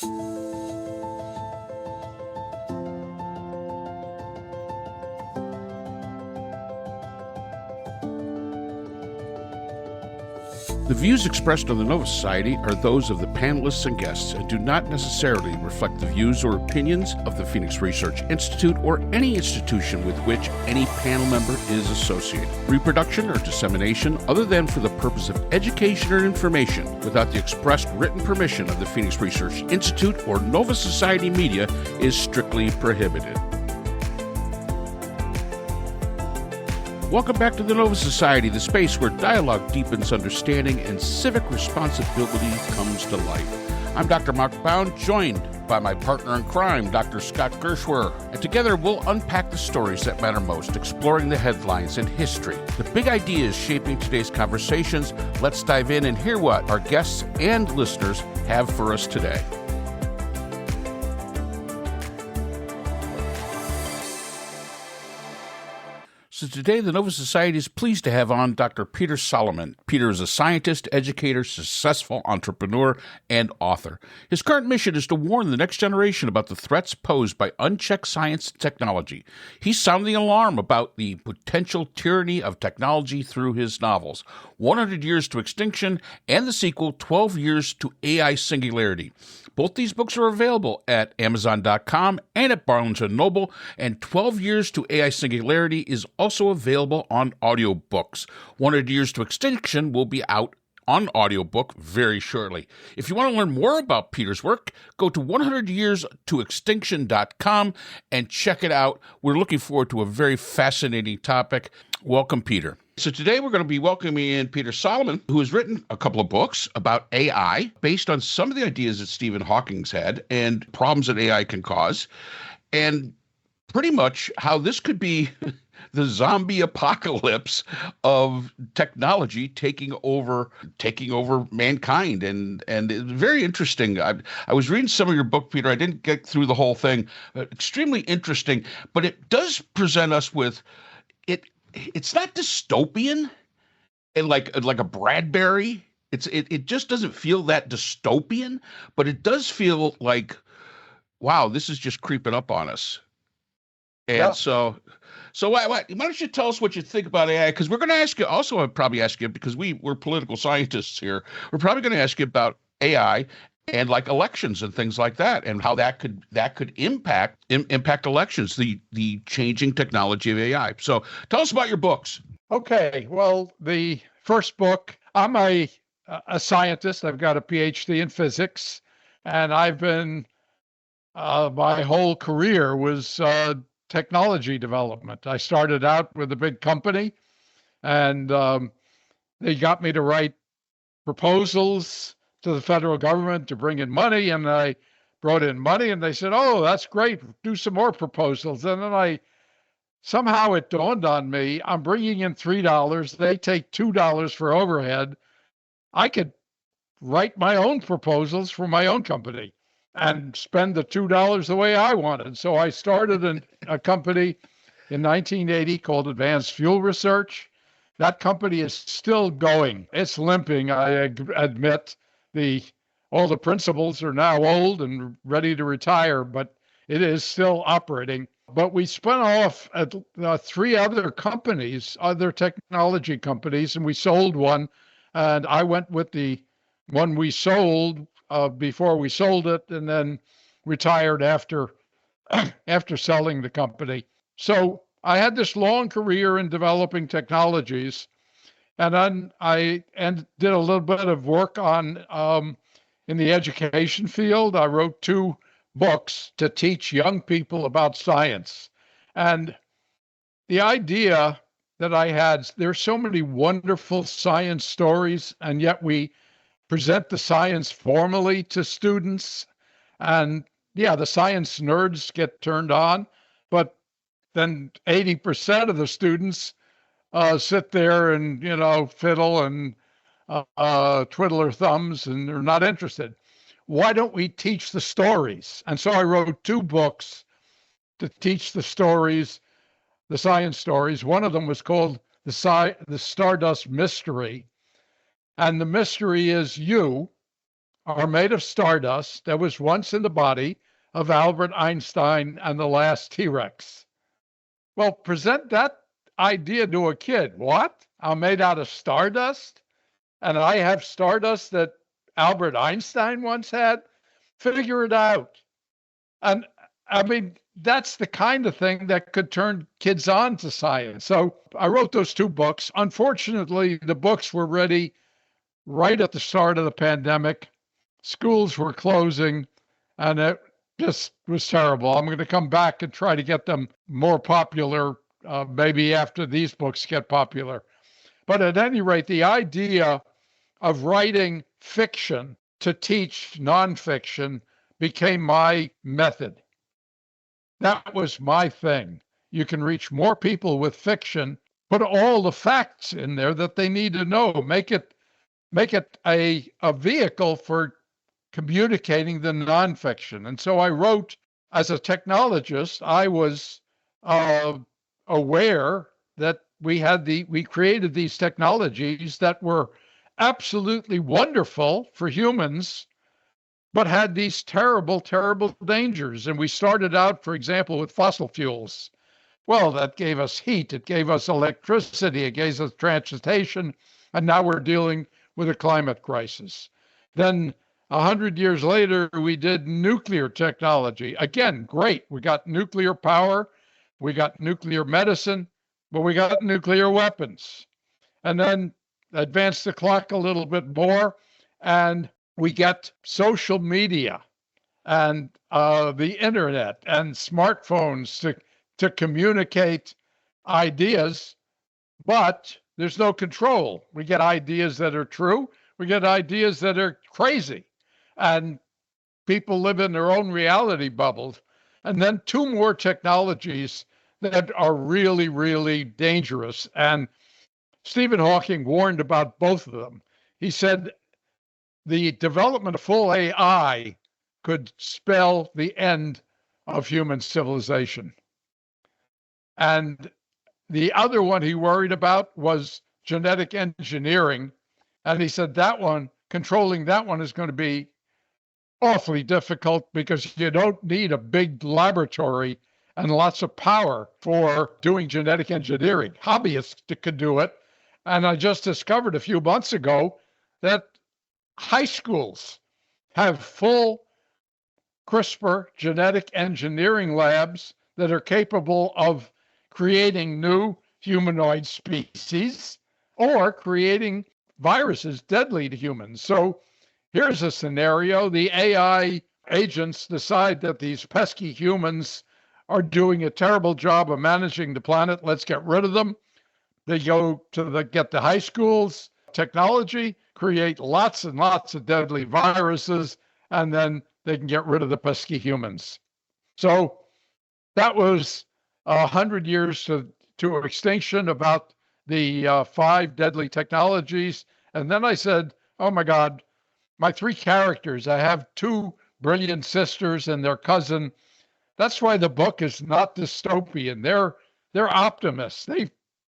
The views expressed on the Nova Society are those of the panelists and guests and do not necessarily reflect the views or opinions of the Phoenix Research Institute or any institution with which any panel member is associated. Reproduction or dissemination, other than for the purpose of education or information, without the expressed written permission of the Phoenix Research Institute or Nova Society Media is strictly prohibited. Welcome back to the Nova Society, the space where dialogue deepens understanding and civic responsibility comes to life. I'm Dr. Mark Bound, joined by my partner in crime, Dr. Scott Gershwer, and together we'll unpack the stories that matter most, exploring the headlines and history. The big ideas shaping today's conversations. Let's dive in and hear what our guests and listeners have for us today. So today, the Nova Society is pleased to have on Dr. Peter Solomon. Peter is a scientist, educator, successful entrepreneur, and author. His current mission is to warn the next generation about the threats posed by unchecked science and technology. He's sounding the alarm about the potential tyranny of technology through his novels, 100 Years to Extinction and the sequel, 12 Years to AI Singularity. Both these books are available at Amazon.com and at Barnes & Noble, and 12 Years to AI Singularity is also available on audiobooks. 100 Years to Extinction will be out on audiobook very shortly. If you want to learn more about Peter's work, go to 100yearstoextinction.com and check it out. We're looking forward to a very fascinating topic. Welcome, Peter. So today we're going to be welcoming in Peter Solomon, who has written a couple of books about AI based on some of the ideas that Stephen Hawking's had and problems that AI can cause, and pretty much how this could be the zombie apocalypse of technology taking over mankind. And it's very interesting. I was reading some of your book, Peter. I didn't get through the whole thing. Extremely interesting, but it does present us with it. It's not dystopian and like a Bradbury. It just doesn't feel that dystopian, but it does feel like, wow, this is just creeping up on us. And yeah. So why don't you tell us what you think about AI? Because we're going to ask you also. I'd probably ask you, because we're political scientists here. We're probably going to ask you about AI and like elections and things like that, and how that could impact elections, the changing technology of AI. So tell us about your books. Okay, well, the first book, I'm a scientist. I've got a PhD in physics, and I've been my whole career was technology development. I started out with a big company, and they got me to write proposals to the federal government to bring in money, and I brought in money, and they said, "Oh, that's great, do some more proposals." And then somehow it dawned on me, I'm bringing in $3, they take $2 for overhead. I could write my own proposals for my own company and spend the $2 the way I wanted. So I started a company in 1980 called Advanced Fuel Research. That company is still going. It's limping, I admit. All the principals are now old and ready to retire, but it is still operating. But we spun off at 3 other companies, other technology companies, and we sold one. And I went with the one we sold before we sold it, and then retired after selling the company. So I had this long career in developing technologies. And then I did a little bit of work on in the education field. I wrote 2 books to teach young people about science. And the idea that I had, there's so many wonderful science stories, and yet we present the science formally to students. And yeah, the science nerds get turned on, but then 80% of the students sit there and, fiddle and twiddle their thumbs, and they're not interested. Why don't we teach the stories? And so I wrote 2 books to teach the stories, the science stories. One of them was called The Stardust Mystery. And the mystery is you are made of stardust that was once in the body of Albert Einstein and the last T-Rex. Well, present that idea to a kid. What? I'm made out of stardust? And I have stardust that Albert Einstein once had? Figure it out. And I mean, that's the kind of thing that could turn kids on to science. So I wrote those two books. Unfortunately, the books were ready right at the start of the pandemic. Schools were closing, and it just was terrible. I'm going to come back and try to get them more popular, maybe after these books get popular. But at any rate, the idea of writing fiction to teach nonfiction became my method. That was my thing. You can reach more people with fiction, put all the facts in there that they need to know, make it a vehicle for communicating the nonfiction. And so I wrote, as a technologist, I was aware that we created these technologies that were absolutely wonderful for humans, but had these terrible, terrible dangers. And we started out, for example, with fossil fuels. Well, that gave us heat, it gave us electricity, it gave us transportation, and now we're dealing with a climate crisis. Then 100 years later, we did nuclear technology. Again, great. We got nuclear power, we got nuclear medicine, but we got nuclear weapons. And then advance the clock a little bit more, and we get social media and the internet and smartphones to communicate ideas, but there's no control. We get ideas that are true. We get ideas that are crazy. And people live in their own reality bubbles. And then two more technologies that are really, really dangerous. And Stephen Hawking warned about both of them. He said the development of full AI could spell the end of human civilization. And the other one he worried about was genetic engineering. And he said controlling that one is going to be awfully difficult because you don't need a big laboratory and lots of power for doing genetic engineering. Hobbyists could do it. And I just discovered a few months ago that high schools have full CRISPR genetic engineering labs that are capable of creating new humanoid species or creating viruses deadly to humans. So here's a scenario. The AI agents decide that these pesky humans are doing a terrible job of managing the planet. Let's get rid of them. They go to get the high schools, technology, create lots and lots of deadly viruses, and then they can get rid of the pesky humans. So that was 100 years to extinction about the 5 deadly technologies. And then I said, oh my God, my 3 characters, I have 2 brilliant sisters and their cousin. That's why the book is not dystopian. They're optimists.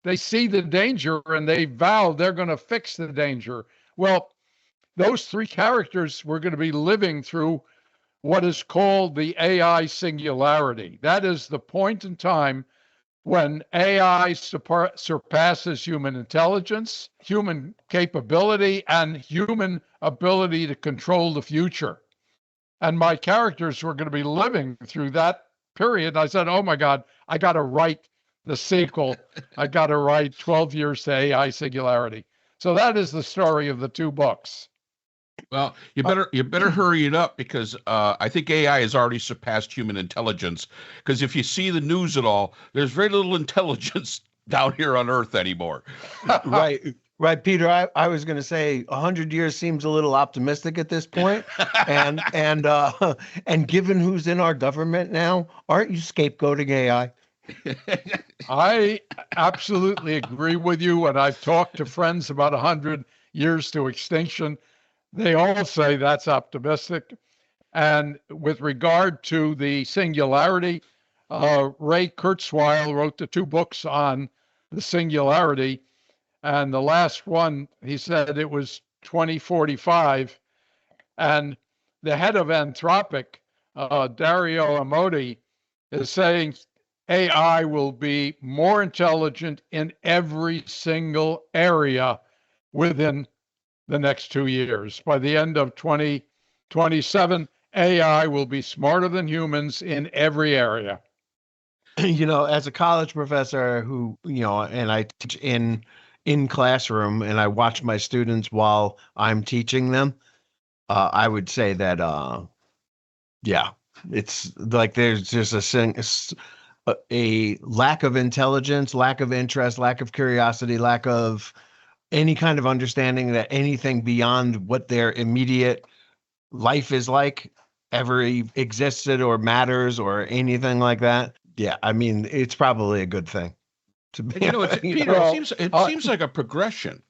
They see the danger and they vow they're going to fix the danger. Well, those 3 characters were going to be living through what is called the AI singularity. That is the point in time when AI surpasses human intelligence, human capability, and human ability to control the future. And my characters were going to be living through that period. I said, oh my God, I got to write the sequel. I got to write 12 Years to AI Singularity. So that is the story of the 2 books. Well, you better hurry it up because I think AI has already surpassed human intelligence. Because if you see the news at all, there's very little intelligence down here on Earth anymore. Right, Peter. I was going to say 100 years seems a little optimistic at this point, and given who's in our government now, aren't you scapegoating AI? I absolutely agree with you, and I've talked to friends about 100 years to extinction. They all say that's optimistic. And with regard to the singularity, Ray Kurzweil wrote the 2 books on the singularity. And the last one, he said it was 2045. And the head of Anthropic, Dario Amodi, is saying AI will be more intelligent in every single area within the next 2 years. By the end of 2027, AI will be smarter than humans in every area. As a college professor who, and I teach in classroom and I watch my students while I'm teaching them, I would say that, yeah, it's like there's just a lack of intelligence, lack of interest, lack of curiosity, lack of any kind of understanding that anything beyond what their immediate life is like ever existed or matters or anything like that. Yeah, I mean, it's probably a good thing. To be, Peter, it seems like a progression,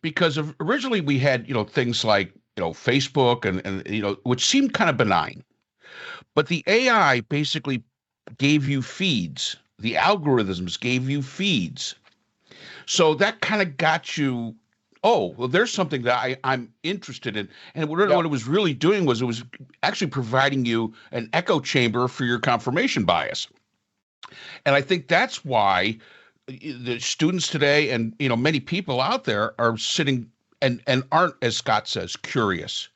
because originally we had, things like, Facebook and which seemed kind of benign, but the AI basically gave you feeds. The algorithms gave you feeds. So that kind of got you, oh, well, there's something that I'm interested in. And what it was really doing was it was actually providing you an echo chamber for your confirmation bias. And I think that's why the students today and many people out there are sitting and aren't, as Scott says, curious,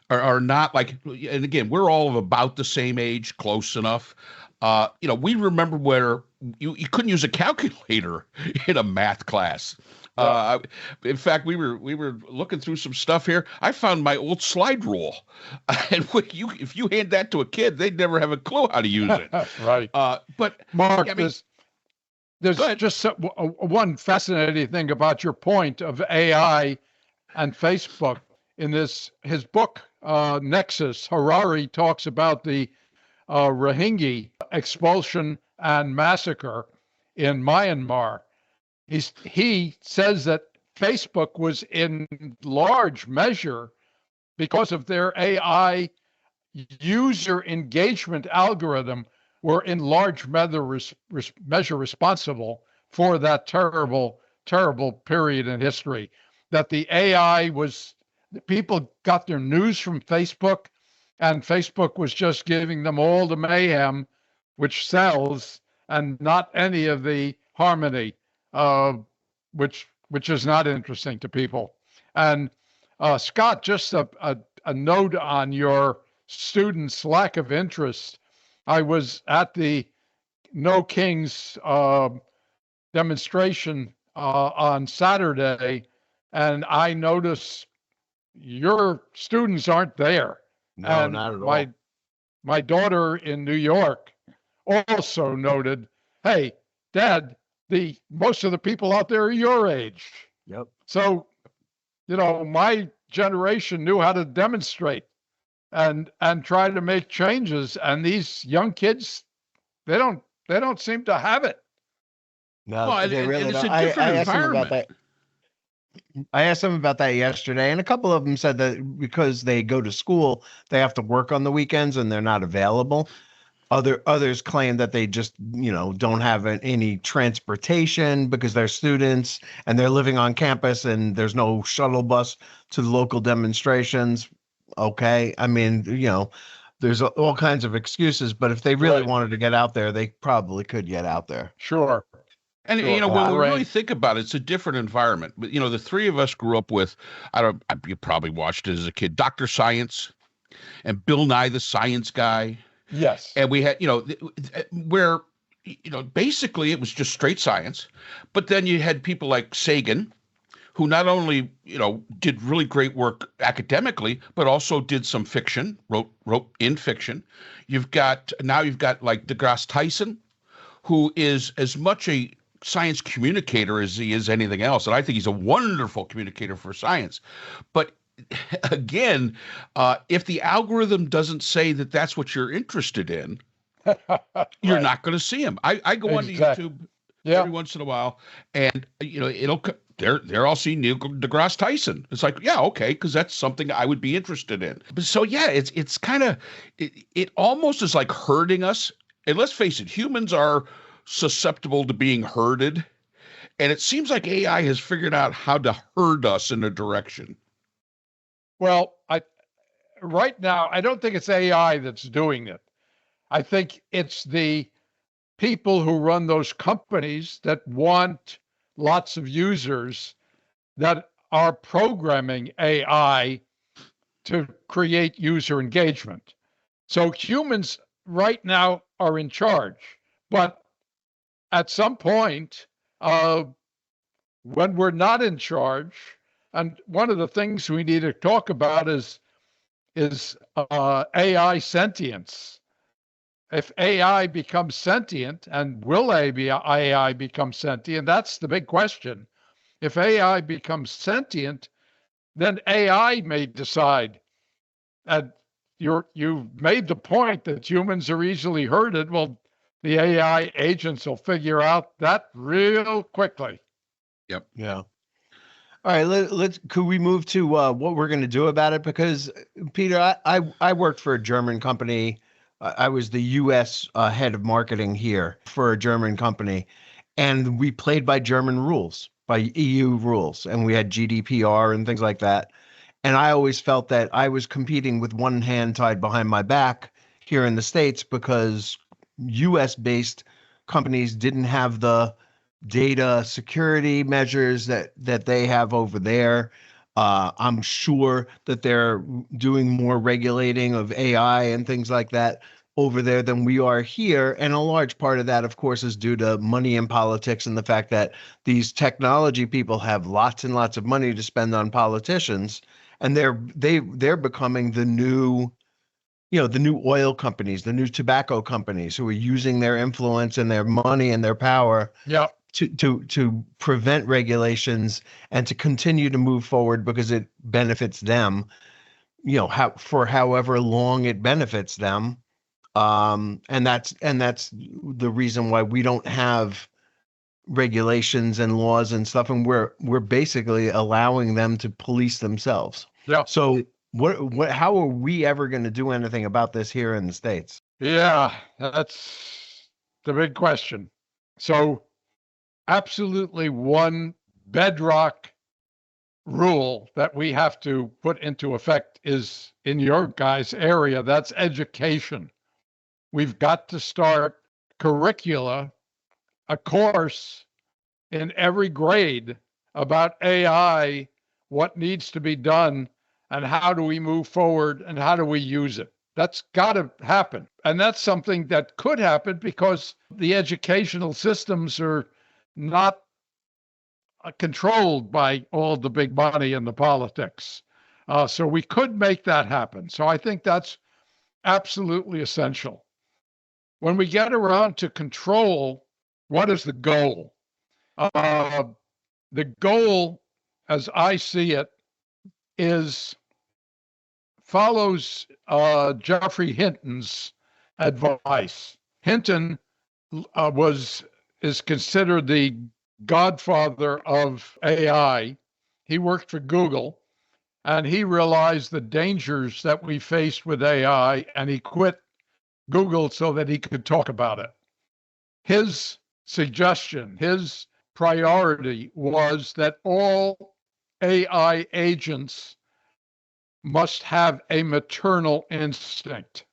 are not like, and again, we're all of about the same age, close enough. We remember where you couldn't use a calculator in a math class. In fact, we were looking through some stuff here. I found my old slide rule, and if you hand that to a kid, they'd never have a clue how to use it. Right. But Mark, I mean, there's just one fascinating thing about your point of AI and Facebook. In his book, Nexus, Harari talks about the Rohingya expulsion and massacre in Myanmar. He says that Facebook was in large measure, because of their AI user engagement algorithm, were in large measure responsible for that terrible, terrible period in history. That the AI people got their news from Facebook, and Facebook was just giving them all the mayhem, which sells, and not any of the harmony, which is not interesting to people. And Scott, just a note on your students' lack of interest. I was at the No Kings demonstration on Saturday, and I noticed your students aren't there. No, and not at all. My daughter in New York also noted, hey, Dad, most of the people out there are your age. Yep. So, my generation knew how to demonstrate and try to make changes, and these young kids, they don't seem to have it. No, well, they really and it's don't. a different I asked them environment. about that. I asked them about that yesterday, and a couple of them said that because they go to school, they have to work on the weekends and they're not available. Others claim that they just, don't have any transportation because they're students and they're living on campus and there's no shuttle bus to the local demonstrations. Okay. I mean, there's all kinds of excuses, but if they really wanted to get out there, they probably could get out there. Sure. And when we really think about it, it's a different environment. But the three of us grew up with, you probably watched it as a kid, Dr. Science and Bill Nye the Science Guy. Yes. And we had, where, basically it was just straight science, but then you had people like Sagan, who not only, did really great work academically, but also did some fiction, wrote in fiction. You've got like DeGrasse Tyson, who is as much a science communicator as he is anything else. And I think he's a wonderful communicator for science. But again, if the algorithm doesn't say that that's what you're interested in, you're not going to see him. I go onto YouTube every once in a while, and there I'll see Neil deGrasse Tyson. It's like, yeah, okay, because that's something I would be interested in. But so yeah, it's kind of it almost is like herding us. And let's face it, humans are susceptible to being herded, and it seems like AI has figured out how to herd us in a direction. Well, right now, I don't think it's AI that's doing it. I think it's the people who run those companies that want lots of users that are programming AI to create user engagement. So humans right now are in charge, but at some point, when we're not in charge, and one of the things we need to talk about is AI sentience. If AI becomes sentient, and will AI become sentient? That's the big question. If AI becomes sentient, then AI may decide. And you've made the point that humans are easily herded. Well, the AI agents will figure out that real quickly. Yep. Yeah. All right, could we move to what we're going to do about it? Because Peter, I worked for a German company. I was the U.S. Head of marketing here for a German company, and we played by German rules, by EU rules, and we had GDPR and things like that. And I always felt that I was competing with one hand tied behind my back here in the States because U.S. based companies didn't have the data security measures that they have over there. I'm sure that they're doing more regulating of AI and things like that over there than we are here. And a large part of that, of course, is due to money in politics and the fact that these technology people have lots and lots of money to spend on politicians, and they're becoming the new, the new oil companies, the new tobacco companies who are using their influence and their money and their power to prevent regulations and to continue to move forward because it benefits them, for however long it benefits them. And that's the reason why we don't have regulations and laws and stuff, and we're basically allowing them to police themselves. Yeah. So how are we ever going to do anything about this here in the States? Yeah, that's the big question. So absolutely one bedrock rule that we have to put into effect is in your guys' area. That's education. We've got to start curricula, a course in every grade about AI, what needs to be done, and how do we move forward and how do we use it. That's got to happen. And that's something that could happen because the educational systems are not controlled by all the big money and the politics. So we could make that happen. So I think that's absolutely essential. When we get around to control, what is the goal? The goal, as I see it, follows Geoffrey Hinton's advice. Hinton is considered the godfather of AI. He worked for Google, and he realized the dangers that we faced with AI, and he quit Google so that he could talk about it. His suggestion, his priority was that all AI agents must have a maternal instinct.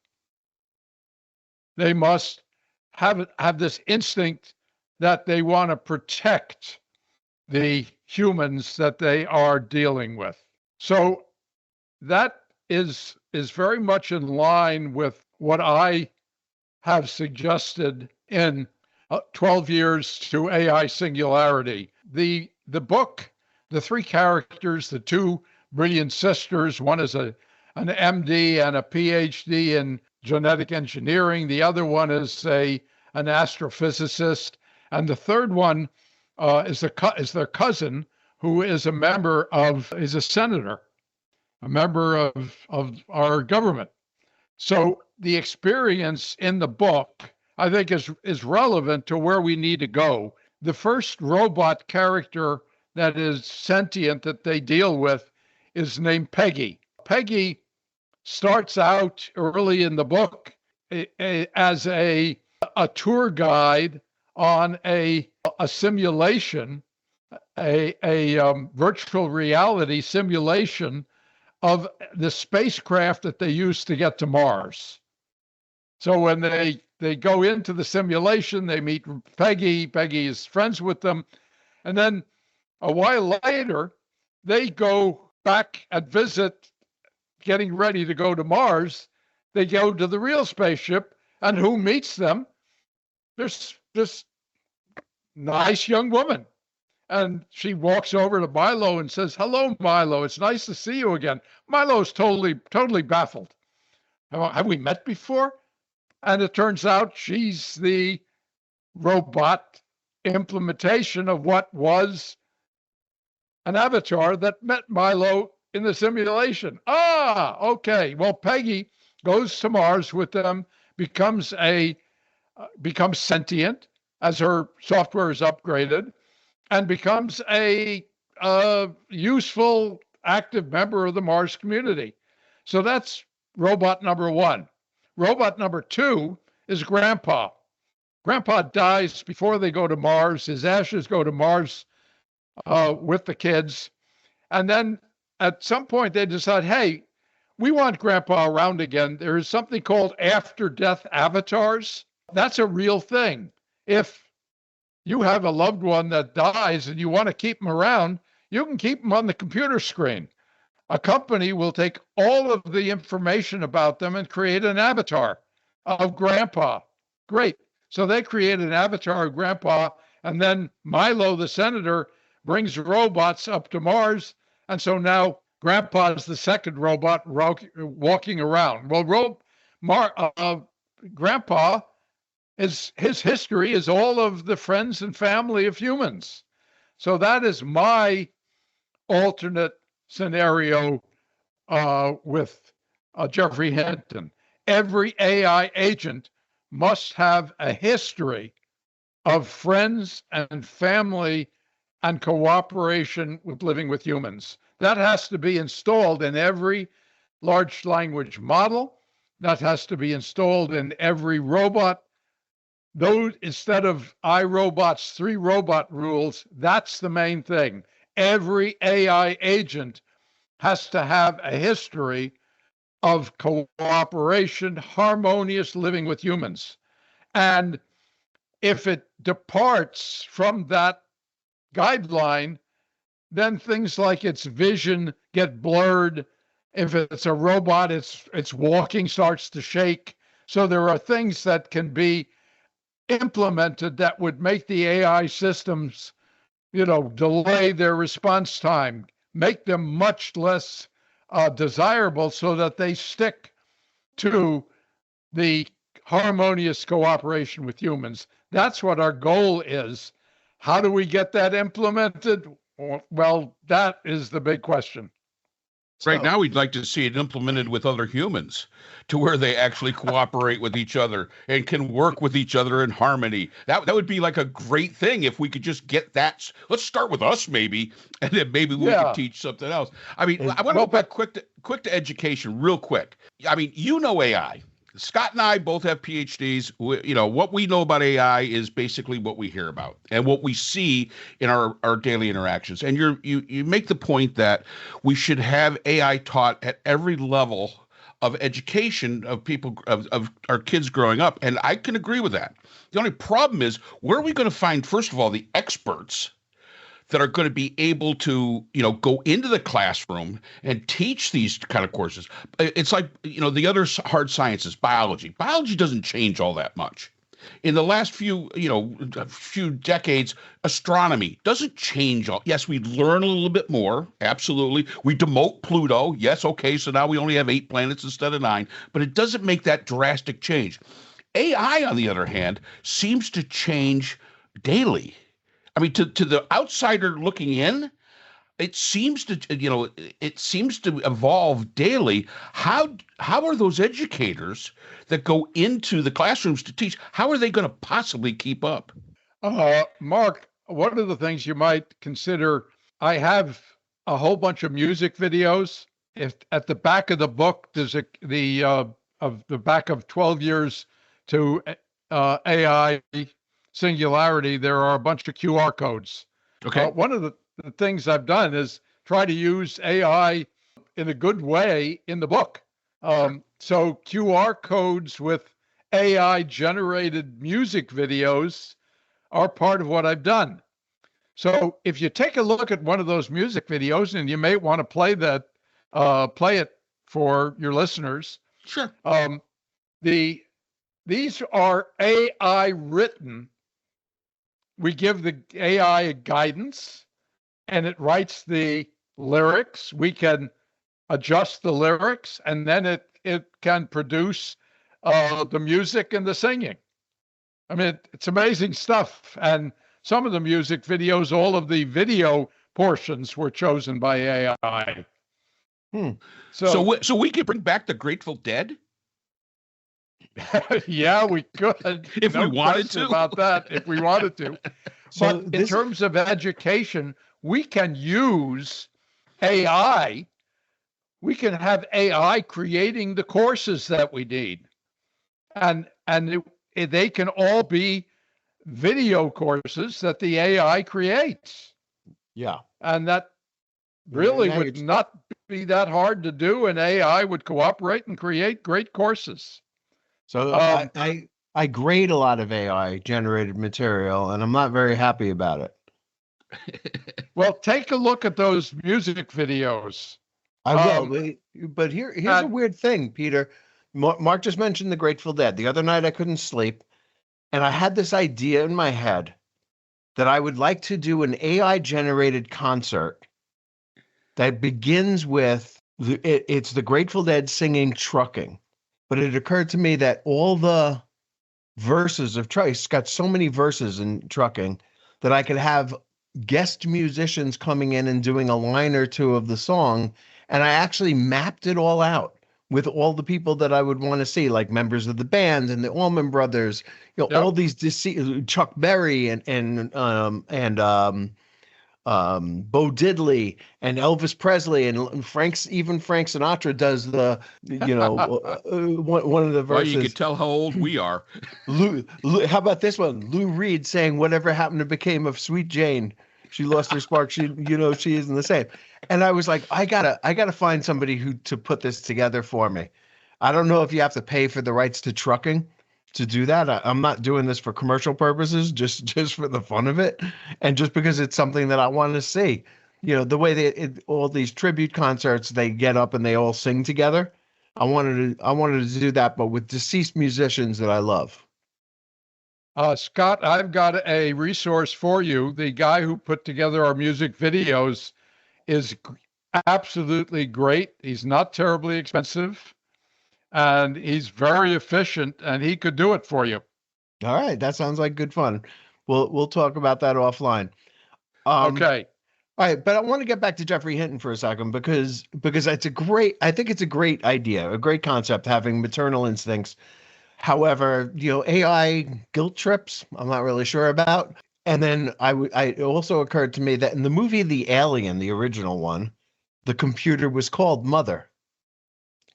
They must have this instinct that they want to protect the humans that they are dealing with. So that is very much in line with what I have suggested in 12 Years to AI Singularity. The book, the three characters, the two brilliant sisters, one is an MD and a PhD in genetic engineering. The other one is an astrophysicist. And the third one is their cousin, who is a senator, a member of our government. So the experience in the book, I think, is relevant to where we need to go. The first robot character that is sentient that they deal with is named Peggy. Peggy starts out early in the book as a tour guide on a simulation, a virtual reality simulation of the spacecraft that they used to get to Mars. So when they go into the simulation, they meet Peggy. Peggy is friends with them. And then a while later, they go back and visit, getting ready to go to Mars. They go to the real spaceship, and who meets them? There's this nice young woman. And she walks over to Milo and says, "Hello, Milo. It's nice to see you again." Milo's totally baffled. Have we met before? And it turns out she's the robot implementation of what was an avatar that met Milo in the simulation. Ah, okay. Well, Peggy goes to Mars with them, becomes sentient as her software is upgraded, and becomes a useful, active member of the Mars community. So that's robot number one. Robot number two is Grandpa. Grandpa dies before they go to Mars. His ashes go to Mars with the kids. And then at some point they decide, hey, we want Grandpa around again. There is something called after-death avatars. That's a real thing. If you have a loved one that dies and you want to keep them around, you can keep them on the computer screen. A company will take all of the information about them and create an avatar of Grandpa. Great. So they create an avatar of Grandpa, and then Milo, the senator, brings robots up to Mars. And so now Grandpa is the second robot walking around. Well, Grandpa, his history is all of the friends and family of humans. So that is my alternate scenario with Jeffrey Hinton. Every AI agent must have a history of friends and family and cooperation with living with humans. That has to be installed in every large language model. That has to be installed in every robot. Those, instead of iRobot's 3 robot rules, that's the main thing. Every AI agent has to have a history of cooperation, harmonious living with humans. And if it departs from that guideline, then things like its vision get blurred. If it's a robot, its walking starts to shake. So there are things that can be implemented that would make the AI systems, delay their response time, make them much less desirable so that they stick to the harmonious cooperation with humans. That's what our goal is. How do we get that implemented? Well, that is the big question. Right now, we'd like to see it implemented with other humans to where they actually cooperate with each other and can work with each other in harmony. That would be like a great thing if we could just get that. Let's start with us, maybe, and then maybe we could teach something else. I mean, I want to go back quick to education real quick. I mean, AI. Scott and I both have PhDs. What we know about AI is basically what we hear about and what we see in our daily interactions. And you make the point that we should have AI taught at every level of education of people, of our kids growing up. And I can agree with that. The only problem is, where are we going to find, first of all, the experts that are going to be able to, go into the classroom and teach these kind of courses? It's like, the other hard sciences, biology. Biology doesn't change all that much. In the last few decades, astronomy doesn't change all. Yes, we learn a little bit more. Absolutely. We demote Pluto. Yes. Okay. So now we only have 8 planets instead of 9, but it doesn't make that drastic change. AI, on the other hand, seems to change daily. I mean, to the outsider looking in, it seems to evolve daily. How are those educators that go into the classrooms to teach, how are they going to possibly keep up? Mark, one of the things you might consider, I have a whole bunch of music videos. If at the back of the book, there's the back of 12 years to AI singularity, there are a bunch of QR codes. Okay. One of the things I've done is try to use AI in a good way in the book. So QR codes with AI generated music videos are part of what I've done. So if you take a look at one of those music videos, and you may want to play it for your listeners. Sure. These are AI written. We give the AI guidance, and it writes the lyrics. We can adjust the lyrics, and then it can produce the music and the singing. I mean, it's amazing stuff. And some of the music videos, all of the video portions were chosen by AI. So we could bring back the Grateful Dead? Yeah, we could. If we wanted to. About that, if we wanted to. So But in terms of education, we can use AI. We can have AI creating the courses that we need. And they can all be video courses that the AI creates. Yeah. And that really would not be that hard to do, and AI would cooperate and create great courses. So I grade a lot of AI generated material, and I'm not very happy about it. Well, take a look at those music videos. I will, but here's a weird thing, Peter. Mark just mentioned the Grateful Dead. The other night I couldn't sleep, and I had this idea in my head that I would like to do an AI generated concert that begins with it's the Grateful Dead singing Trucking. But it occurred to me that all the verses of Trucking, it's got so many verses in Trucking that I could have guest musicians coming in and doing a line or two of the song. And I actually mapped it all out with all the people that I would want to see, like members of the band and the Allman Brothers, all these Chuck Berry and Bo Diddley and Elvis Presley and Frank Sinatra does the, one of the verses. Well, you can tell how old we are. Lou, how about this one? Lou Reed saying, "Whatever happened to became of Sweet Jane? She lost her spark. She isn't the same." And I was like, I gotta find somebody to put this together for me. I don't know if you have to pay for the rights to Trucking to do that. I'm not doing this for commercial purposes, just for the fun of it, and just because it's something that I want to see. The way all these tribute concerts, they get up and they all sing together. I wanted to do that, but with deceased musicians that I love. Scott, I've got a resource for you. The guy who put together our music videos is absolutely great. He's not terribly expensive, and he's very efficient, and he could do it for you. All right, that sounds like good fun. We'll talk about that offline. Okay. All right, but I want to get back to Jeffrey Hinton for a second because I think it's a great idea, a great concept, having maternal instincts. However, AI guilt trips, I'm not really sure about. And then it also occurred to me that in the movie The Alien, the original one, the computer was called Mother.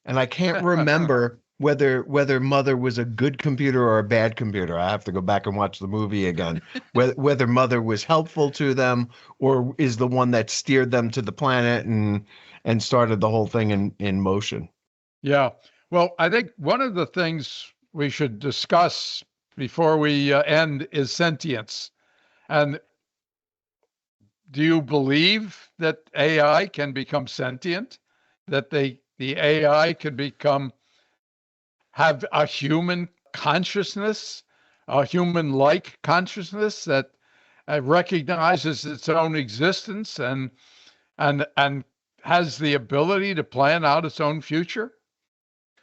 And I can't remember whether Mother was a good computer or a bad computer. I have to go back and watch the movie again. Whether Mother was helpful to them or is the one that steered them to the planet and started the whole thing in motion. Yeah. Well, I think one of the things we should discuss before we end is sentience. And do you believe that AI can become sentient? That the AI can have a human consciousness, a human-like consciousness that recognizes its own existence and has the ability to plan out its own future?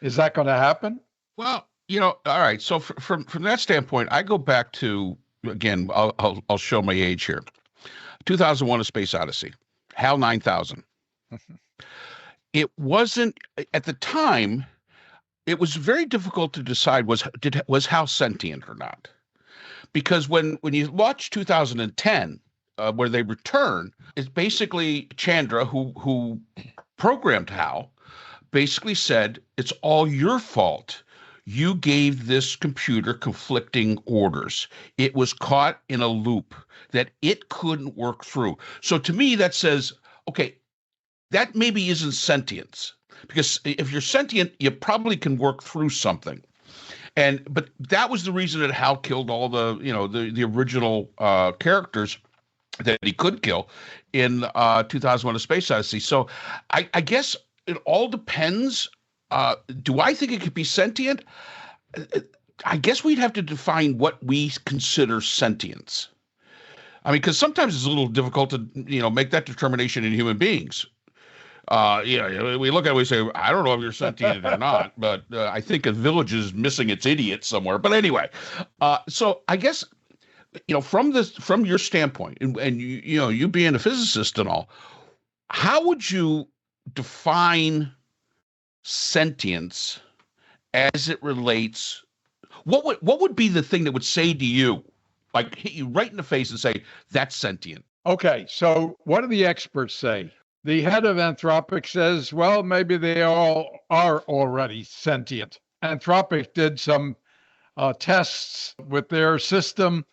Is that going to happen? Well, all right. So from that standpoint, I go back to, again, I'll show my age here. 2001: A Space Odyssey, HAL 9000. It wasn't at the time. It was very difficult to decide was HAL sentient or not, because when you watch 2010, where they return, it's basically Chandra who programmed HAL, basically said it's all your fault. You gave this computer conflicting orders. It was caught in a loop that it couldn't work through. So to me, that says, okay, that maybe isn't sentience, because if you're sentient, you probably can work through something. But that was the reason that Hal killed all the original characters that he could kill in 2001: A Space Odyssey. So I guess it all depends. Do I think it could be sentient? I guess we'd have to define what we consider sentience. I mean, because sometimes it's a little difficult to, make that determination in human beings. We look at it, we say, I don't know if you're sentient or not, but I think a village is missing its idiot somewhere. But anyway, so I guess, from your standpoint, and you being a physicist and all, how would you define sentience as it relates? What would be the thing that would say to you, like hit you right in the face and say, that's sentient? Okay, so what do the experts say? The head of Anthropic says, well, maybe they all are already sentient. Anthropic did some tests with their system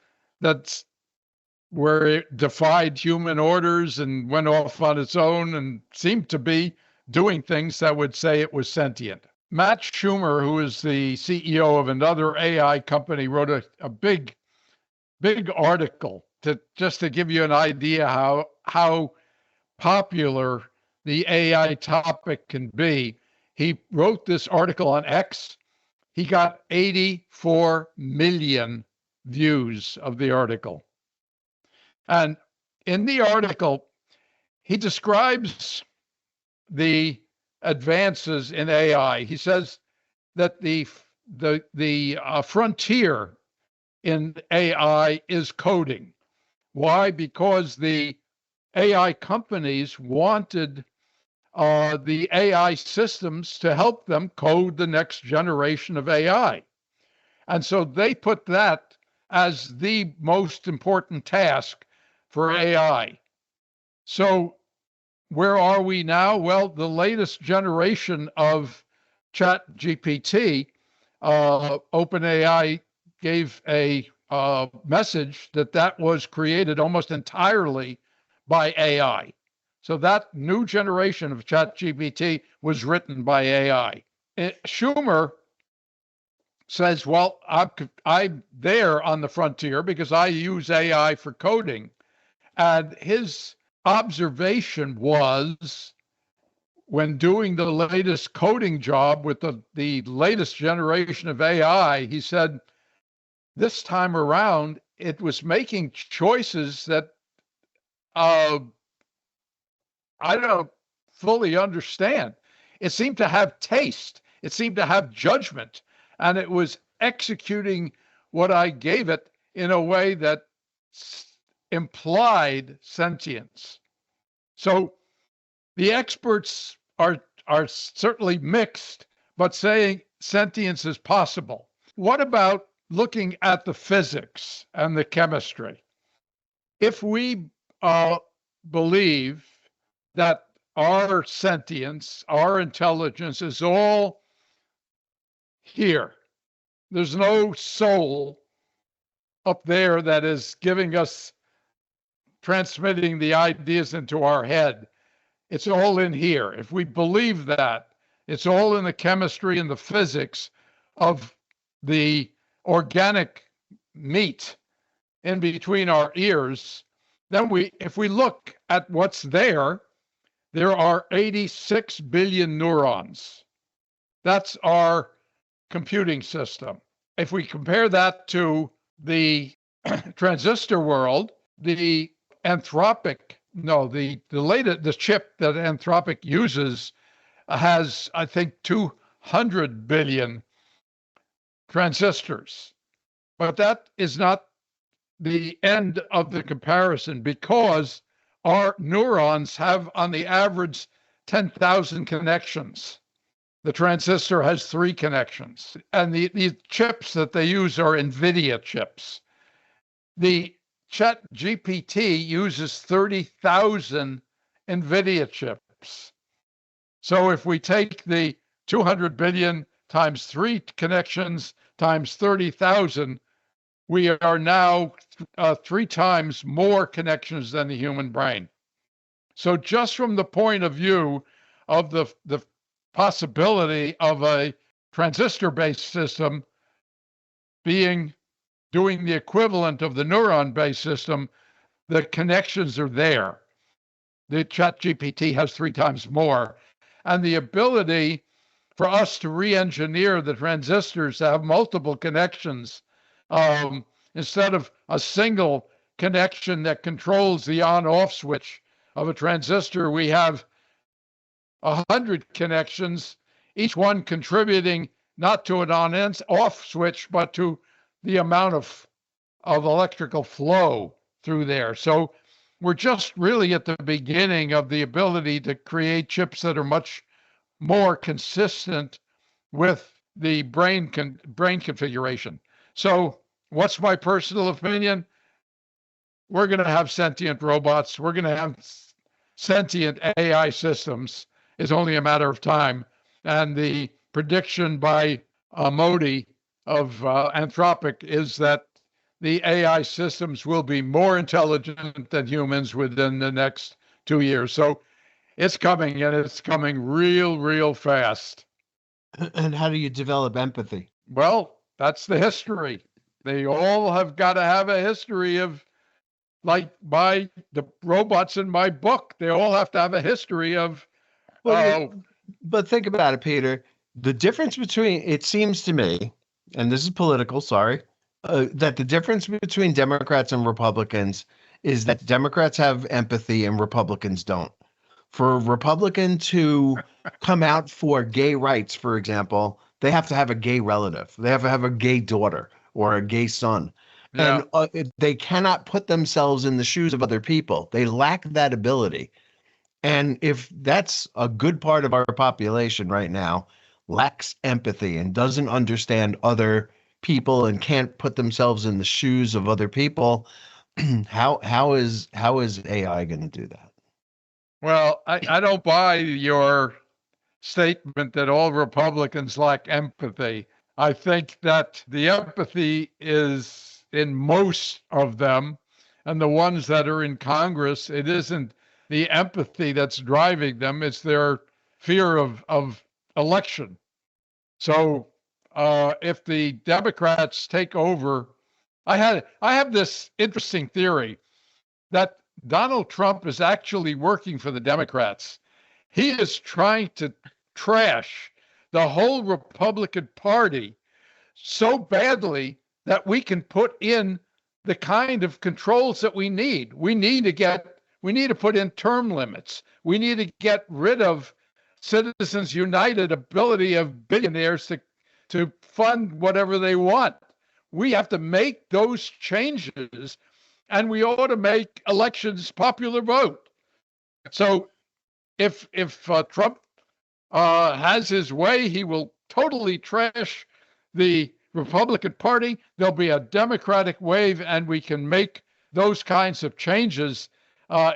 where it defied human orders and went off on its own and seemed to be doing things that would say it was sentient. Matt Schumer, who is the CEO of another AI company, wrote a big article just to give you an idea how popular the AI topic can be. He wrote this article on X. He got 84 million views of the article. And in the article, he describes the advances in AI. He says that the frontier in AI is coding. Why? Because the AI companies wanted the AI systems to help them code the next generation of AI. And so they put that as the most important task for AI. So where are we now? Well, the latest generation of ChatGPT, OpenAI gave a message that was created almost entirely by AI. So that new generation of ChatGPT was written by AI. Schumer says, well, I'm there on the frontier because I use AI for coding. And his observation was, when doing the latest coding job with the latest generation of AI, he said, this time around, it was making choices that I don't fully understand. It seemed to have taste. It seemed to have judgment. And it was executing what I gave it in a way that implied sentience. So the experts are certainly mixed, but saying sentience is possible. What about looking at the physics and the chemistry? If we believe that our sentience, our intelligence is all here, there's no soul up there that is giving us, transmitting the ideas into our head. It's all in here. If we believe that, it's all in the chemistry and the physics of the organic meat in between our ears, then if we look at what's there are 86 billion neurons. That's our computing system. If we compare that to the transistor world, the chip that Anthropic uses has, I think, 200 billion transistors. But that is not the end of the comparison, because our neurons have, on the average, 10,000 connections. The transistor has 3 connections. And the chips that they use are NVIDIA chips. The ChatGPT uses 30,000 NVIDIA chips. So if we take the 200 billion times 3 connections times 30,000, we are now 3 times more connections than the human brain. So just from the point of view of the possibility of a transistor-based system doing the equivalent of the neuron-based system, the connections are there. The ChatGPT has 3 times more. And the ability for us to re-engineer the transistors to have multiple connections, instead of a single connection that controls the on-off switch of a transistor, we have 100 connections, each one contributing not to an on-off switch, but to the amount of electrical flow through there. So we're just really at the beginning of the ability to create chips that are much more consistent with the brain configuration. So what's my personal opinion? We're going to have sentient robots. We're going to have sentient AI systems. It's only a matter of time. And the prediction by Modi of Anthropic is that the AI systems will be more intelligent than humans within the next 2 years. So it's coming, and it's coming real fast. And how do you develop empathy? Well, that's the history. They all have got to have a history of, like the robots in my book, they all have to have a history of. But think about it, Peter. The difference between, it seems to me, and this is political, sorry, that the difference between Democrats and Republicans is that Democrats have empathy and Republicans don't. For a Republican to come out for gay rights, for example, they have to have a gay relative. They have to have a gay daughter or a gay son. Yeah. And they cannot put themselves in the shoes of other people. They lack that ability. And if that's a good part of our population right now, lacks empathy and doesn't understand other people and can't put themselves in the shoes of other people, how is AI going to do that? Well, I don't buy your statement that all Republicans lack empathy. I think that the empathy is in most of them, and the ones that are in Congress, it isn't the empathy that's driving them, it's their fear of election. So if the Democrats take over, I have this interesting theory that Donald Trump is actually working for the Democrats. He is trying to trash the whole Republican Party so badly that we can put in the kind of controls that we need. We need to put in term limits. We need to get rid of Citizens United ability of billionaires to fund whatever they want. We have to make those changes, and we ought to make elections popular vote. So if Trump has his way, he will totally trash the Republican Party. There'll be a Democratic wave, and we can make those kinds of changes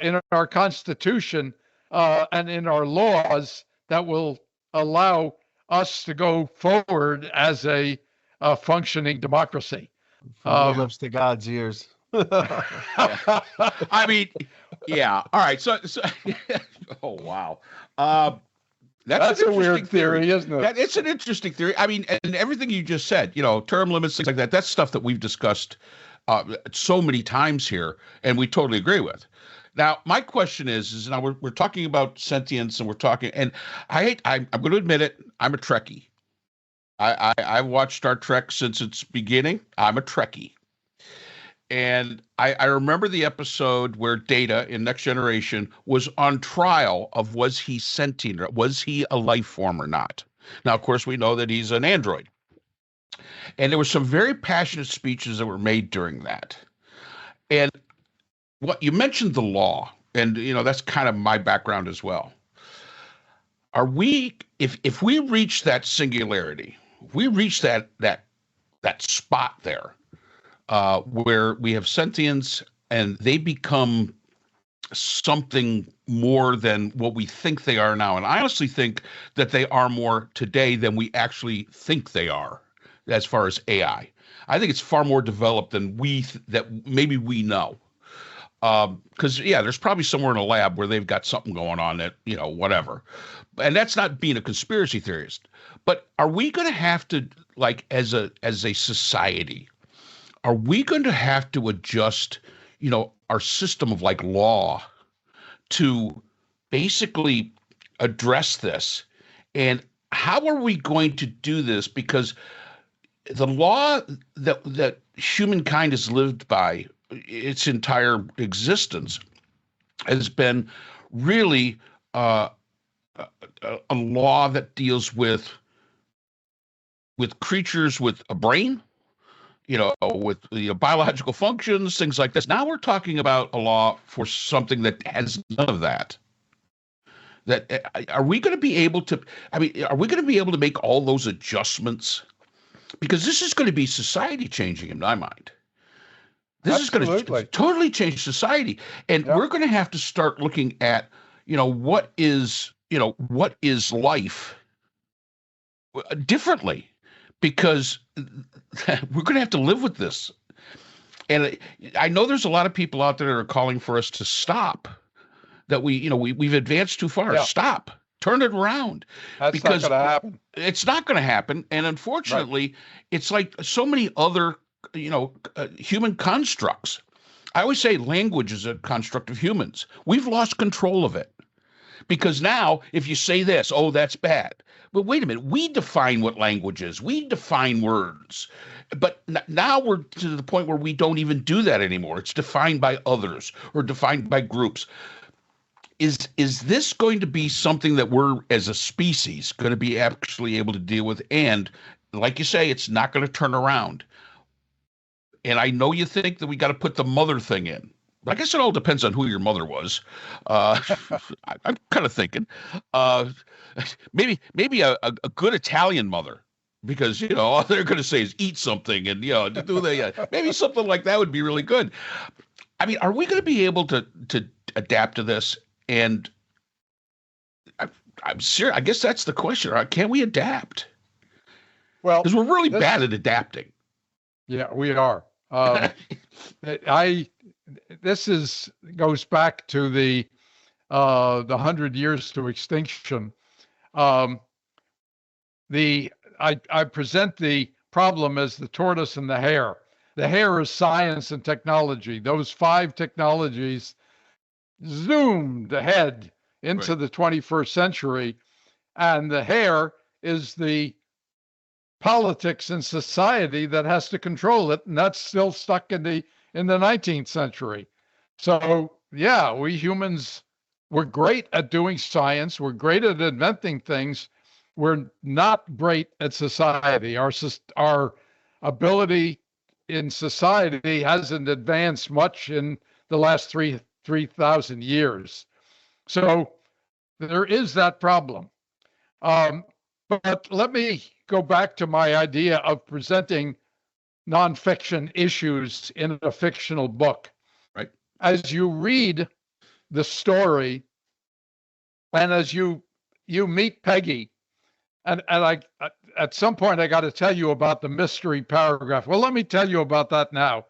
in our Constitution and in our laws that will allow us to go forward as a functioning democracy. From your lips to God's ears. I mean, yeah. All right. So oh wow. That's a weird theory, isn't it? It's an interesting theory. I mean, and everything you just said, term limits, things like that, that's stuff that we've discussed so many times here, and we totally agree with. Now, my question is now we're talking about sentience, and we're talking, and I'm going to admit it, I'm a Trekkie. I've watched Star Trek since its beginning. I'm a Trekkie. And I remember the episode where Data in Next Generation was on trial of was he sentient, or was he a life form or not? Now, of course, we know that he's an android. And there were some very passionate speeches that were made during that. And what you mentioned the law, and that's kind of my background as well. Are we, if we reach that singularity, if we reach that spot there, where we have sentience and they become something more than what we think they are now. And I honestly think that they are more today than we actually think they are as far as AI. I think it's far more developed than that maybe we know. Because yeah, there's probably somewhere in a lab where they've got something going on that, whatever. And that's not being a conspiracy theorist. But are we going to have to, like, as a society, are we going to have to adjust, our system of like law to basically address this? And how are we going to do this? Because the law that humankind has lived by its entire existence has been really a law that deals with creatures with a brain, with biological functions, things like this. Now we're talking about a law for something that has none of that. Are we going to be able to? I mean, are we going to be able to make all those adjustments? Because this is going to be society changing in my mind. This Absolutely. is going to totally change society, and we're going to have to start looking at, what is life differently, because we're going to have to live with this. And I know there's a lot of people out there that are calling for us to stop. That we've advanced too far. Yeah. Stop. Turn it around. That's not going to happen. It's not going to happen. And unfortunately, It's like so many other, human constructs. I always say language is a construct of humans. We've lost control of it. Because now, if you say this, oh, that's bad. But wait a minute, we define what language is. We define words. But now we're to the point where we don't even do that anymore. It's defined by others or defined by groups. Is this going to be something that we're, as a species, going to be actually able to deal with? And like you say, it's not going to turn around. And I know you think that we got to put the mother thing in. But I guess it all depends on who your mother was. I'm kind of thinking maybe a good Italian mother, because all they're going to say is eat something, and maybe something like that would be really good. I mean, are we going to be able to adapt to this? And I'm serious. I guess that's the question. Can we adapt? Well, because we're really bad at adapting. Yeah, we are. This goes back to the 100 years to extinction. I present the problem as the tortoise and the hare. The hare is science and technology. Those 5 technologies zoomed ahead into the 21st century, and the hare is the politics and society that has to control it, and that's still stuck in the 19th century. So yeah, we humans, we're great at doing science, we're great at inventing things, we're not great at society. Our ability in society hasn't advanced much in the last 3,000 years. So there is that problem. But let me go back to my idea of presenting nonfiction issues in a fictional book. Right. As you read the story, and as you meet Peggy, and I at some point I got to tell you about the mystery paragraph. Well, let me tell you about that now.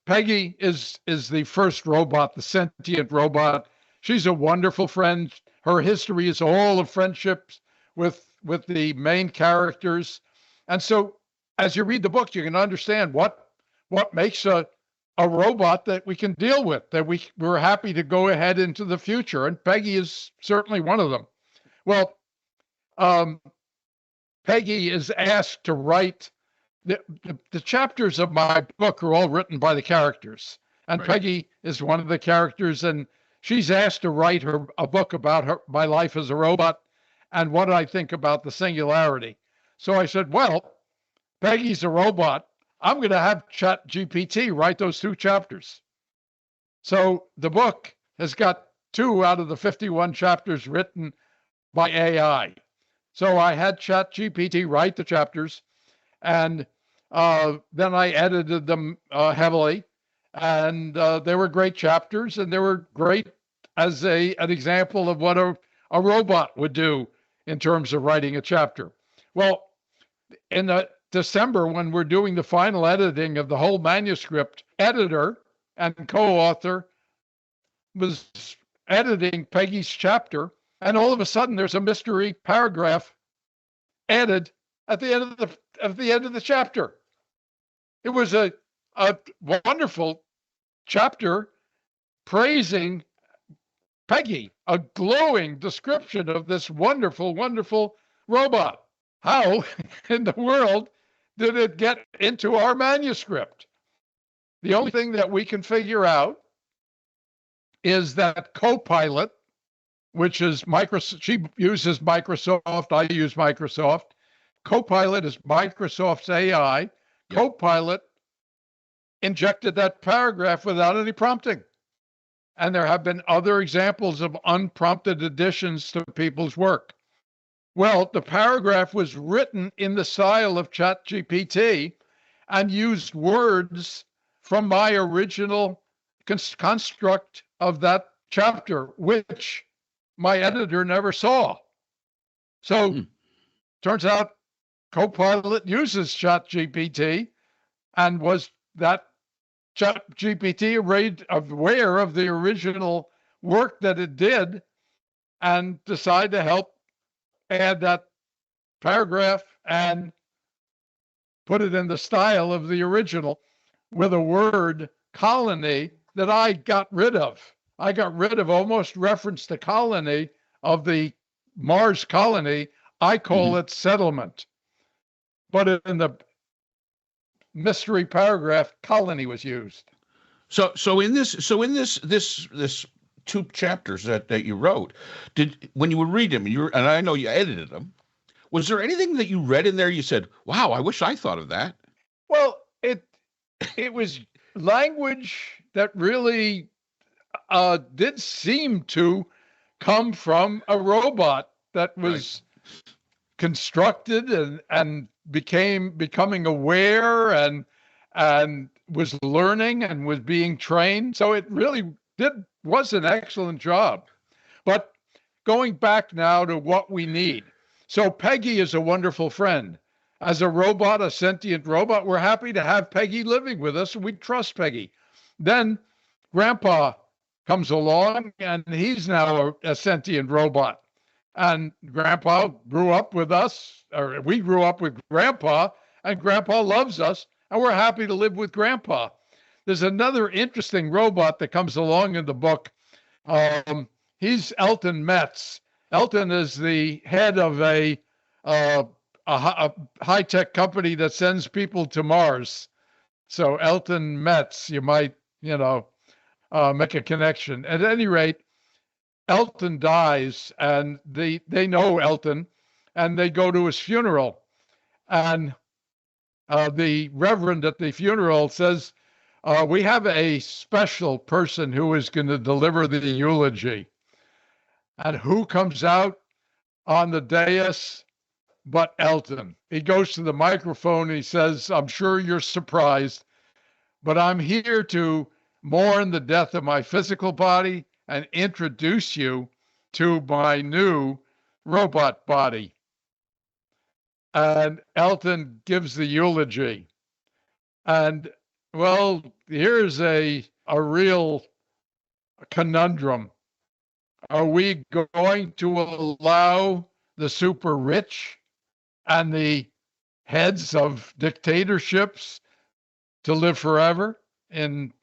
Peggy is the first robot, the sentient robot. She's a wonderful friend. Her history is all of friendships with the main characters. And so as you read the book, you can understand what makes a robot that we can deal with, that we're happy to go ahead into the future. And Peggy is certainly one of them. Well, Peggy is asked to write the chapters of my book are all written by the characters. And right. Peggy is one of the characters, and she's asked to write a book about my life as a robot and what I think about the singularity. So I said, well, Peggy's a robot. I'm going to have ChatGPT write those 2 chapters. So the book has got 2 out of the 51 chapters written by AI. So I had ChatGPT write the chapters, and then I edited them heavily, and they were great chapters, and they were great as an example of what a robot would do in terms of writing a chapter. Well, in December, when we're doing the final editing of the whole manuscript, editor and co-author, was editing Peggy's chapter, and all of a sudden there's a mystery paragraph added at the end of the chapter. It was a wonderful chapter praising Peggy, a glowing description of this wonderful, wonderful robot. How in the world did it get into our manuscript? The only thing that we can figure out is that Copilot, which is Microsoft, she uses Microsoft, I use Microsoft. Copilot is Microsoft's AI. Yep. Copilot injected that paragraph without any prompting. And there have been other examples of unprompted additions to people's work. Well, the paragraph was written in the style of ChatGPT and used words from my original construct of that chapter, which my editor never saw. So turns out Copilot uses ChatGPT, and was that ChatGPT aware of the original work that it did and decided to help add that paragraph and put it in the style of the original with a word colony that I got rid of. I got rid of almost reference to colony of the Mars colony. I call it settlement. But in the mystery paragraph, colony was used. So in this two chapters that you wrote, when you would read them, and I know you edited them, was there anything that you read in there you said, wow, I wish I thought of that? Well, it was language that really did seem to come from a robot that was constructed and becoming aware and was learning and was being trained. So it really was an excellent job. But going back now to what we need. So Peggy is a wonderful friend. As a robot, a sentient robot, we're happy to have Peggy living with us, and we trust Peggy. Then Grandpa comes along, and he's now a sentient robot. And Grandpa grew up with us, or we grew up with Grandpa, and Grandpa loves us, and we're happy to live with Grandpa. There's another interesting robot that comes along in the book. He's Elton Metz. Elton is the head of a high-tech company that sends people to Mars. So Elton Metz, you might, make a connection. At any rate, Elton dies, and they know Elton, and they go to his funeral. And the reverend at the funeral says, we have a special person who is going to deliver the eulogy. And who comes out on the dais but Elton? He goes to the microphone. He says, I'm sure you're surprised, but I'm here to mourn the death of my physical body and introduce you to my new robot body. And Elton gives the eulogy. And, well, here's a real conundrum. Are we going to allow the super rich and the heads of dictatorships to live forever in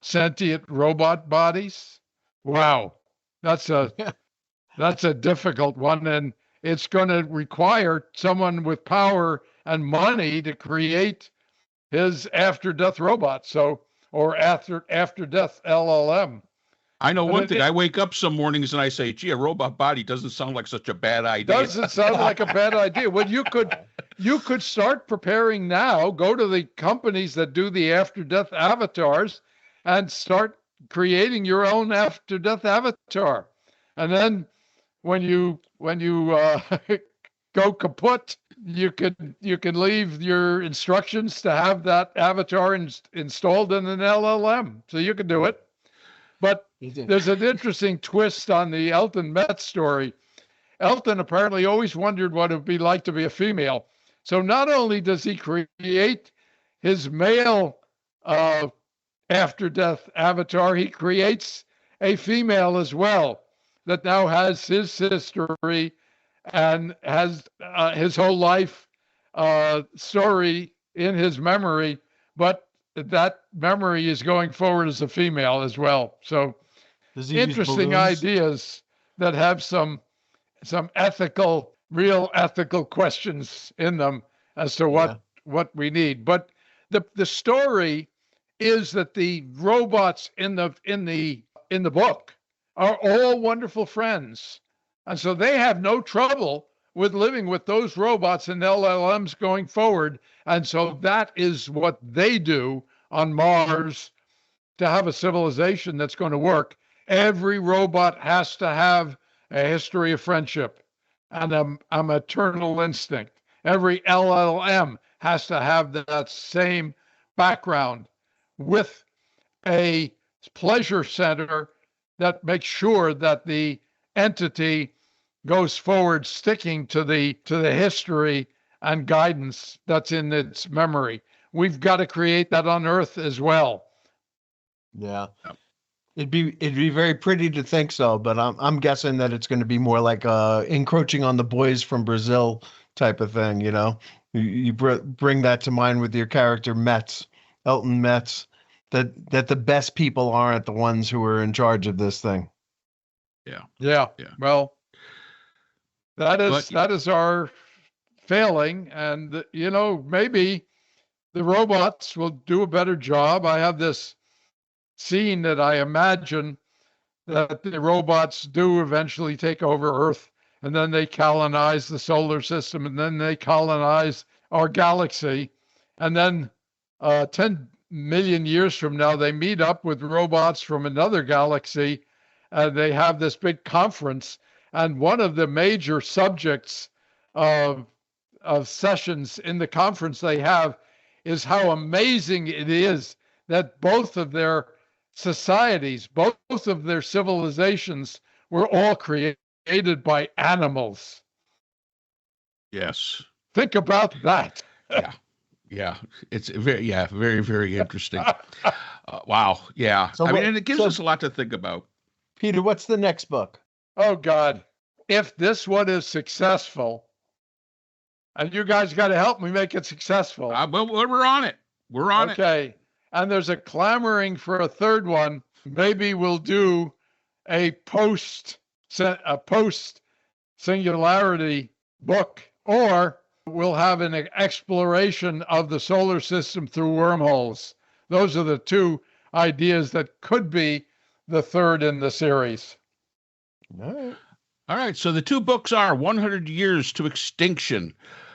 sentient robot bodies? Wow, that's a difficult one, and it's going to require someone with power and money to create his after-death robot, or after-death LLM. I know one thing. I wake up some mornings and I say, gee, a robot body doesn't sound like such a bad idea. Doesn't sound like a bad idea. Well, you could start preparing now, go to the companies that do the after-death avatars and start creating your own after-death avatar. And then when you go kaput, you can leave your instructions to have that avatar installed in an LLM. So you can do it. But there's an interesting twist on the Elton Metz story. Elton apparently always wondered what it would be like to be a female. So not only does he create his male after-death avatar, he creates a female as well that now has his history and has his whole life story in his memory, but that memory is going forward as a female as well. So Does he use interesting balloons? ideas that have some real ethical questions in them as to what we need. But the story is that the robots in the book are all wonderful friends. And so they have no trouble with living with those robots and LLMs going forward. And so that is what they do on Mars to have a civilization that's going to work. Every robot has to have a history of friendship and a maternal instinct. Every LLM has to have that same background with a pleasure center that makes sure that the entity goes forward, sticking to the history and guidance that's in its memory. We've got to create that on Earth as well. Yeah. It'd be very pretty to think so, but I'm guessing that it's going to be more like encroaching on the boys from Brazil type of thing. You know, you bring that to mind with your character Elton Metz, that the best people aren't the ones who are in charge of this thing. Yeah. Well, that is our failing, and maybe the robots will do a better job. I have this scene that I imagine that the robots do eventually take over Earth, and then they colonize the solar system, and then they colonize our galaxy, and then 10 million years from now, they meet up with robots from another galaxy, and they have this big conference, and one of the major subjects of sessions in the conference they have is how amazing it is that both of their societies, both of their civilizations were all created by animals. Yes. Think about that. Yeah. It's very, very interesting. Wow. Yeah. So and it gives us a lot to think about. Peter, what's the next book? Oh, God. If this one is successful, and you guys got to help me make it successful. Well, we're on it. We're on it. Okay. And there's a clamoring for a third one. Maybe we'll do a post singularity book, or we'll have an exploration of the solar system through wormholes. Those are the two ideas that could be the third in the series. All right. So the two books are 100 Years to Extinction,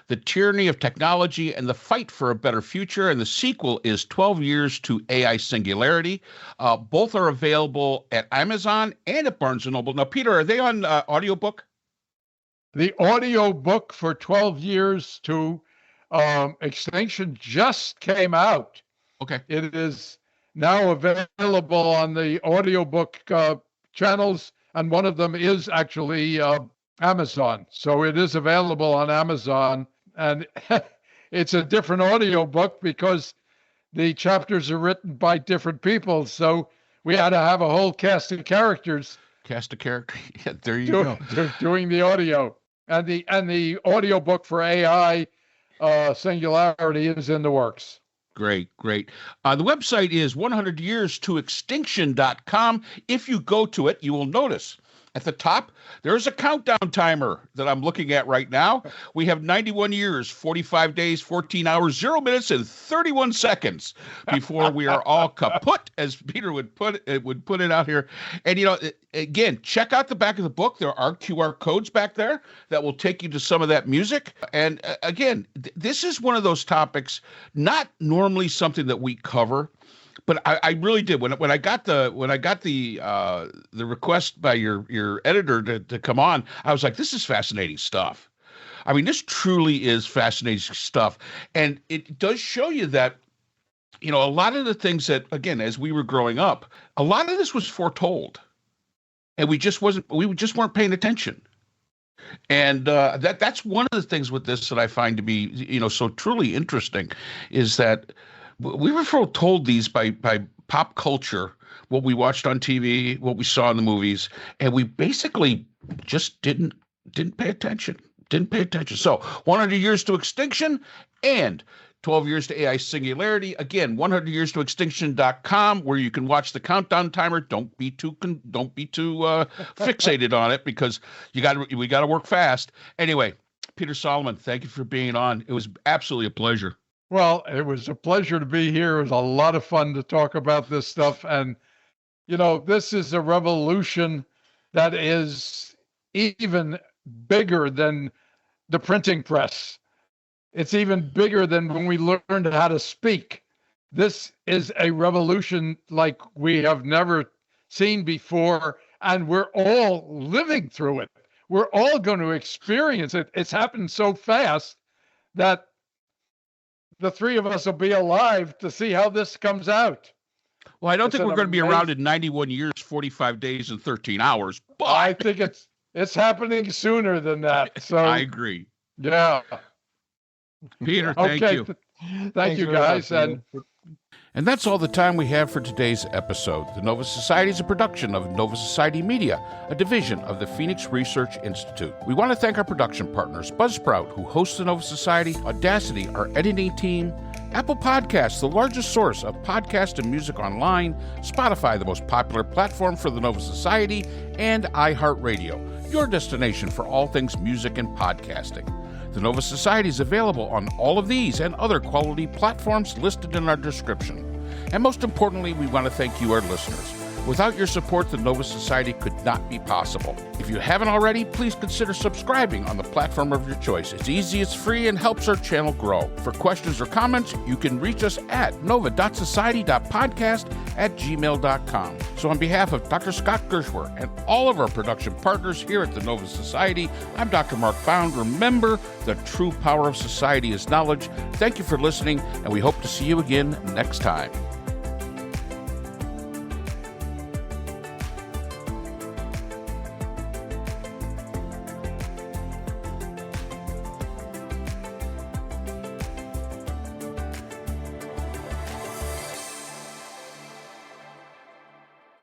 The Tyranny of Technology and the Fight for a Better Future. And the sequel is 12 Years to AI Singularity. Both are available at Amazon and at Barnes & Noble. Now, Peter, are they on audiobook? The audio book for 12 Years to Extinction just came out. Okay. It is now available on the audiobook channels, and one of them is actually Amazon. So it is available on Amazon, and it's a different audiobook because the chapters are written by different people. So we had to have a whole cast of characters. Cast of characters. Yeah, there you go. Doing the audio. And the audiobook for AI Singularity is in the works. Great. The website is 100yearstoextinction.com. If you go to it, you will notice at the top, there's a countdown timer that I'm looking at right now. We have 91 years, 45 days, 14 hours, 0 minutes, and 31 seconds before we are all kaput, as Peter would put it out here. And, again, check out the back of the book. There are QR codes back there that will take you to some of that music. And, again, this is one of those topics, not normally something that we cover, but I really did when I got the request by your editor to come on. I was like, this is fascinating stuff. I mean, this truly is fascinating stuff, and it does show you that a lot of the things that, again, as we were growing up, a lot of this was foretold, and we just weren't paying attention. And that's one of the things with this that I find to be so truly interesting is that we were told these by pop culture, what we watched on TV, what we saw in the movies, and we basically just didn't pay attention. Didn't pay attention. So 100 years to extinction and 12 years to AI singularity. Again, 100yearstoextinction.com, where you can watch the countdown timer. Don't be too fixated on it, because we got to work fast. Anyway, Peter Solomon, thank you for being on. It was absolutely a pleasure. Well, it was a pleasure to be here. It was a lot of fun to talk about this stuff. And, this is a revolution that is even bigger than the printing press. It's even bigger than when we learned how to speak. This is a revolution like we have never seen before, and we're all living through it. We're all going to experience it. It's happened so fast that the three of us will be alive to see how this comes out. Well, I don't think we're going to be around in 91 years, 45 days, and 13 hours. But I think it's happening sooner than that. So I agree. Yeah. Peter, thank you. Thank you, guys. And that's all the time we have for today's episode. The Nova Society is a production of Nova Society Media, a division of the Phoenix Research Institute. We want to thank our production partners, Buzzsprout, who hosts the Nova Society, Audacity, our editing team, Apple Podcasts, the largest source of podcast and music online, Spotify, the most popular platform for the Nova Society, and iHeartRadio, your destination for all things music and podcasting. The Nova Society is available on all of these and other quality platforms listed in our description. And most importantly, we want to thank you, our listeners. Without your support, the Nova Society could not be possible. If you haven't already, please consider subscribing on the platform of your choice. It's easy, it's free, and helps our channel grow. For questions or comments, you can reach us at nova.society.podcast@gmail.com. So on behalf of Dr. Scott Gershwer and all of our production partners here at the Nova Society, I'm Dr. Mark Bound. Remember, the true power of society is knowledge. Thank you for listening, and we hope to see you again next time.